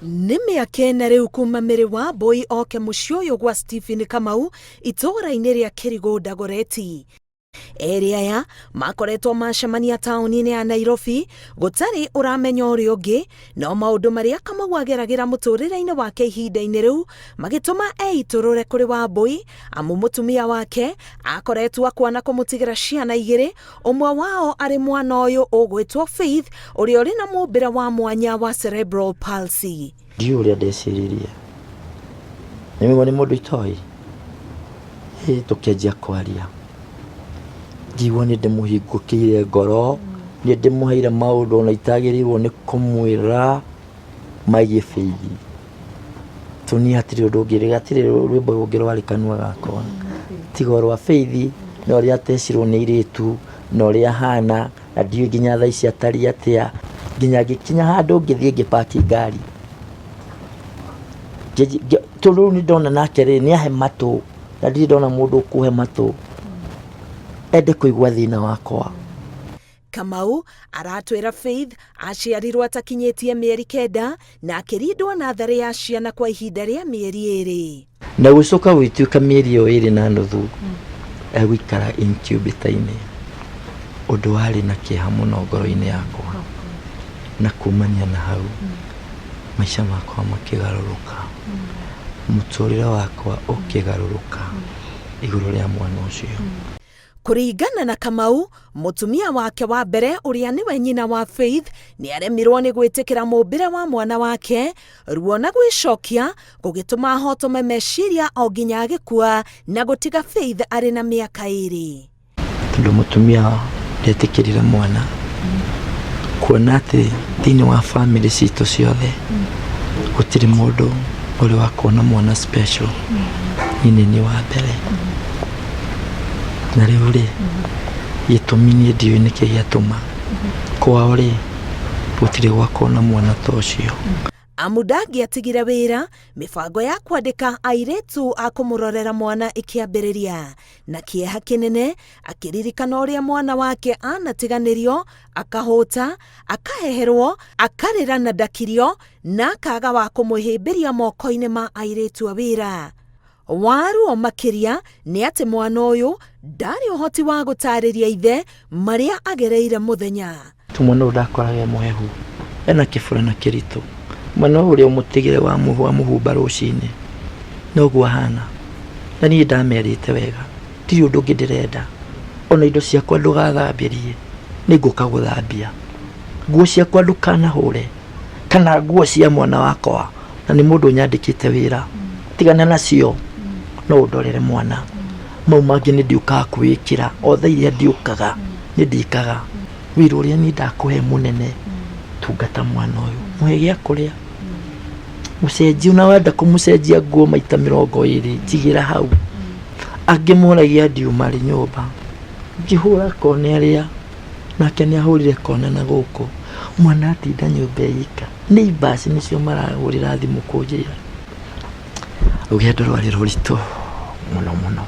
Nĩ mĩaka ĩna rĩu kuma Mĩrĩ Wambui oke mũciĩ ũyũ gwa Stephen Kamau itũũra-inĩ rĩa Kĩrigũ Dagoretti. Erĩ aya makoretwo macemania taũni-inĩ ya Nairobi, gũtarĩ ũramenya ũrĩa ũngĩ, no maũndũ marĩa Kamau ageragĩra mũtũrĩre-inĩ wake ihinda-inĩ rĩu magĩtũma eitũrũre kũrĩ Wambui, amu mũtumia wake akoretwo akwana kũmũtigĩra ciana igĩrĩ, ũmwe wao arĩ mwana ũyũ ũgwĩtwo Faith, ũrĩa ũrĩ na mũmbĩre wa mwanya wa cerebral palsy. Ndiũ ũrĩa ndeciririe nĩmĩgwo nĩ mũndũ itoĩ tũkĩanjia kwaria, ndigwo nĩ ndĩmũhingũkĩire ngoro, nĩ ndĩmũheire maũndũ ona itagĩrĩirwo nĩ kũmwĩra magie Faith. Tũni hatirĩ ũndũ ũngĩ, hatirĩ rwĩmbo rũngĩ rwarĩ kanua gakwa tiga rwa Faith, na ũrĩa atecirwo nĩ airĩtu, na ũrĩa ahana, na ndiũĩ nginya thaa ici atariĩ atĩa, nginya ngĩkinya handũ ngĩthiĩ ngĩpaki ngari. Tondũ nĩ ndona nake rĩ nĩ ahe matũ, na ndirĩ ndona mũndũ ũkũhe matũ ende kũigua thĩna wakwa. Kamau aratwĩra Faith aciarirwo atakinyĩtie mĩeri 9 na akĩrindwo natharĩ ya ciana kwa ihinda rĩa mĩeri 2. Na gũcoka gwĩtuĩka mĩeri ĩyo 2.5 egũikara incubator-inĩ, ũndũ warĩ na kĩeha mũno ngoro-inĩ yakwa, na kumania na hau maica makwa makĩgarũrũka, mũtũrĩre wakwa ũkĩgarũrũka igũrũ rĩa mwana ũcio. Kũringana na Kamau, mũtumia wake wa mbere ũrĩa nĩwe nyina wa Faith nĩ aremirwo nĩ gwĩtĩkĩra mũmbĩre wa mwana wake, ruo na gwĩcokia gũgĩtũma ahotome meciria o nginya agĩkua na gũtiga Faith arĩ na mĩaka 2. Tondũ mũtumia ndetĩkĩrire mwana, kuona atĩ thĩinĩ wa family citũ ciothe gũtirĩ mũndũ ũrĩ wa kuona mwana special, nyina nĩ wa mbere. Na rĩu rĩ gĩtũmi niĩ ndiũĩ nĩkĩ gĩatũma kwao rĩ gũtirĩ gwa kuona mwana ta ũcio. Amu ndangĩatigire wĩra, mĩbango ya kwandĩka airĩtu a kũmũrorera mwana ĩkĩambĩrĩria, na kĩeha kĩnene akĩririkana ũrĩa mwana wake anatiganĩrio, akahũta, akaheherwo, akarĩra na ndakirio, na akaga wa kũmũhĩmbĩria moko-inĩ ma airĩtu a wĩra. Waruo makĩria nĩ atĩ mwana ũyũ ndarĩ ũhoti wa gũtarĩria ithe marĩa agereire mũthenya. Mwana ũyũ ndakoraga mũhehu, ena kĩbũra na kĩritũ, mwana ũrĩa ũmũtigĩre wa mũhumba rũcinĩ noguo ahana. Na niĩ ndamerĩte wega, ndirĩ ũndũ ũngĩ ndĩrenda, ona indo ciakwa ndũgathambĩrie, nĩ ngũka gũthambia, nguo ciakwa ndũkanahũre, kana nguo cia mwana wakwa, na nĩ mũndũ nyandĩkĩte wĩra, tigana nacio, no ũndorere mwana. Mau mangĩ nĩ ndiũkaga kwĩkĩra, o thaa iria ndiũkaga nĩ ndikaga wĩra ũrĩa niĩ ndakũhe mũnene, tungata mwana ũyũ, mũhe gĩa kũrĩa, mũcenjie, na wenda kũmũcenjia nguo maita 20 njigĩra hau, angĩmũragia ndiuma rĩ nyũmba, ngĩhũra kona ĩrĩa nake nĩ ahũrire kona na gũkũ, mwana atinda nyũmba ĩika, neighbors nĩcio marahũrĩra thimũ kũnjĩra. Rũgendo rwarĩ rũritũ mũno mũno,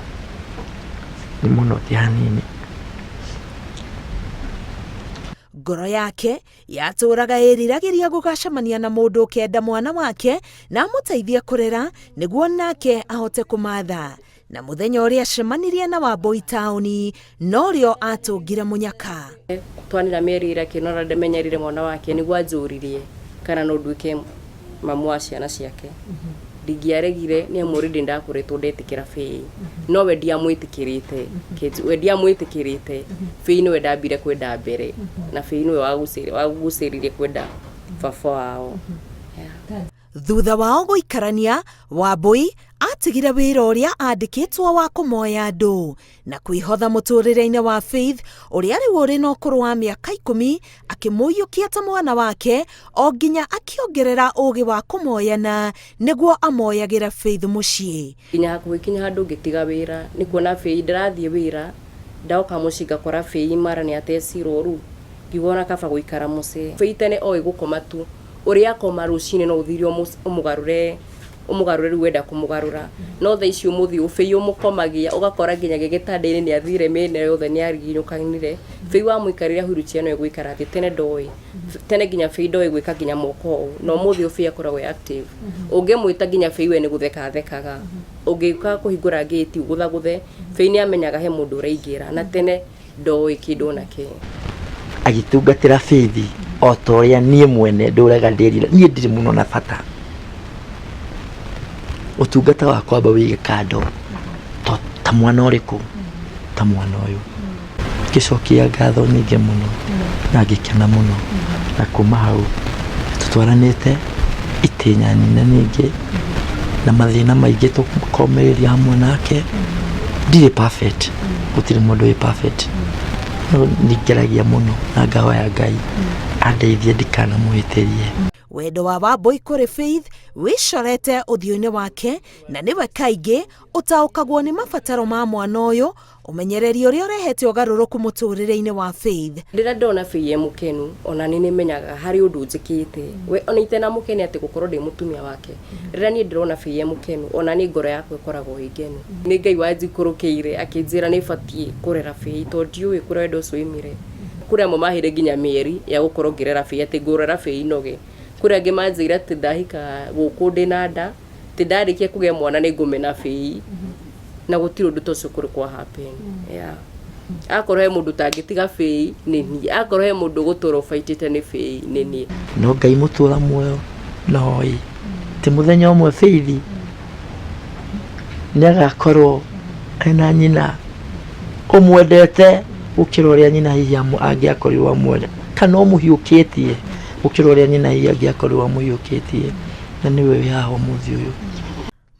nĩ mũno ti hanini. Ngoro yake yatũraga ĩriragĩria gũgacemania na mũndũ ũkenda mwana wake na amũteithie kũrera nĩguo nake ahote kũmatha. Na mũthenya ũrĩa acemanirie na Wambui taũni no rĩo atũngire mũnyaka. Twanĩra mĩeri ĩrĩa kĩnora ndĩmenyerire mwana wake nĩguo anjũririe kana no nduĩke mamu wa ciana ciake. Ndingĩaregire nĩ amu already ndakoretwo ndetĩkĩra Faith, no we ndiamwĩtĩkĩrĩte, we ndiamwĩtĩkĩrĩte. Faith nĩwe ndambire kwenda mbere, na Faith nĩwe wagũcĩrire kwenda baba wao. Thutha wao gũikarania, Wambui atigire wĩra ũrĩa andĩkĩtwo wa kũmoya andũ na kwĩhotha mũtũrĩre-inĩ wa Faith ũrĩa rĩu ũrĩ na ũkũrũ wa mĩaka 10, akĩmũiyũkia ta mwana wake, o nginya akĩongerera ũgĩ wa kũmoyana nĩguo amoyagĩra Faith mũciĩ. Nginya hakuhĩ kinya handũ ngĩtiga wĩra, nĩ kuona Faith ndĩrathiĩ wĩra, ndaoka mũciĩ ngakora Faith mara nĩ atecirwo rĩu, ngĩona kaba gũikara mũciĩ. Faith tene oĩ gũkoma tu, ũrĩa akoma rũcinĩ no ũthirio ũmũgarũre umugarure wenda kumugarura no tha icio muthi ufei umukomagia ugakora nginya gigitandini ni athire mene yothe ni ariginyukanire fei wa muikarira huruchi no egwikara thi tene ndoi tene nginya fei ndoi gwika nginya moko no muthi ufei akoragwo active ungemwita nginya fei we ni gutheka thekaga ungika kuhingura gate uguthaguthe fei ni amenyaga he mundu uraingira na tene ndoi kindu nake agitungatira feithi o toria nie mwene nduraga ndirira nie ndiri muno na bata utungata wakwa ba wige kando to ta mwana uriku ta mwana uyu gicokia ngatho nyingi muno na ngikena muno na kuma hau tutwaranite itinya nene nyingi na mathina maingi tukomereria hamwe nake ndiri perfect gutiri mundu wi perfect no ningeragia muno na ngawa ya Ngai andeithie ndikana muhitirie. Wendo wa Wambui kuri Faith wicorete uthiũ-inĩ wake na niwe kaingĩ utaũkagwo ni mabataro ma mwana ũyũ umenyereri uria urehete ugarũrũku mũtũrĩre-inĩ wa Faith. Ndĩra ndona Faith mukenu ona ni menyaga hari undu njikite we ona itena mukeni ati gukorwo ndi mutumia wake rĩrĩa ni ndĩrona Faith mukenu ona ni ngoro yakwe koragwo igenu ni Ngai wanjikũrũkĩire akinjira ni batie kurera Faith to ndiũĩ kũrĩa wendo ũcio imire kuria mo mahire nginya mieri ya gukorwo ngirera Faith ati ngurera Faith noge kuria ngimanjira ati ndahika guku ndina nda ti ndarikia kugia mwana ni ngumena Faith na gutiri undu tocio kuri kwa happen yeah akorwo he mundu tangitiga Faith ni ni akorwo he mundu gutoro faitite ni Faith ni ni no Ngai mutura muoyo noi ti muthenya umwe Faith ni agakorwo ena nyina umwendete ukira uria nyina hihi angiakorirwo mwende kana umuhiukitie ukira uria nyina hihi angiakorirwo muhiukitie na niwe wi haha muthi uyu.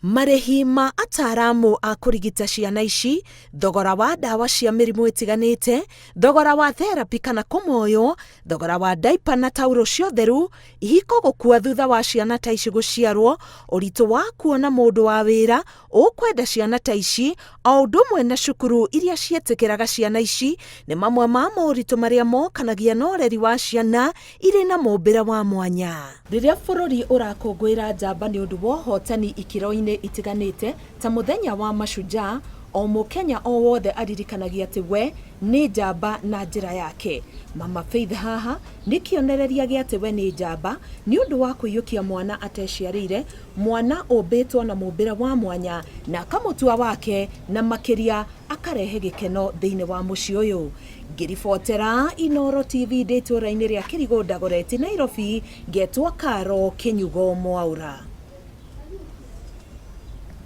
Marĩhi ma ataramu a kũrigita ciana ici, thogora wa ndawa cia mĩrimũ ĩtiganĩte, thogora wa therapy kana kũmoyo, thogora wa diaper na tauro cia ũtheru, ihiko gũkua thutha wa ciana ta ici gũciarwo, ũritũ wa kuona mũndũ wa wĩra ũkwenda ciana ta ici, o ũndũ ũmwe na cukuru iria cietĩkĩraga ciana ici, nĩ mamwe ma moritũ marĩa mokanagia na ũreri wa ciana irĩ na mũmbĩre wa mwanya. Rĩrĩa bũrũri ũrakũngũĩra njamba nĩ ũndũ wa ũhotani ikĩro-inĩ itiganĩte ta muthenya wa mashujaa, o Mukenya o wothe aririkanagia ati we ni njamba na njira yake. Mama Faith haha ni kionereria gia ati we ni njamba ni undu wa kuiyukia mwana ateciarĩire, mwana ũmbĩtwo na mũmbĩre wa mwanya na kamutua wake na makiria akarehe gĩkeno thĩinĩ wa mũciĩ ũyũ. Ngiribotera Inooro TV ndĩtũra-inĩ rĩa Kĩrigũ Dagoretti Nairobi, ngetwo Karo Kinyugo Mwaura.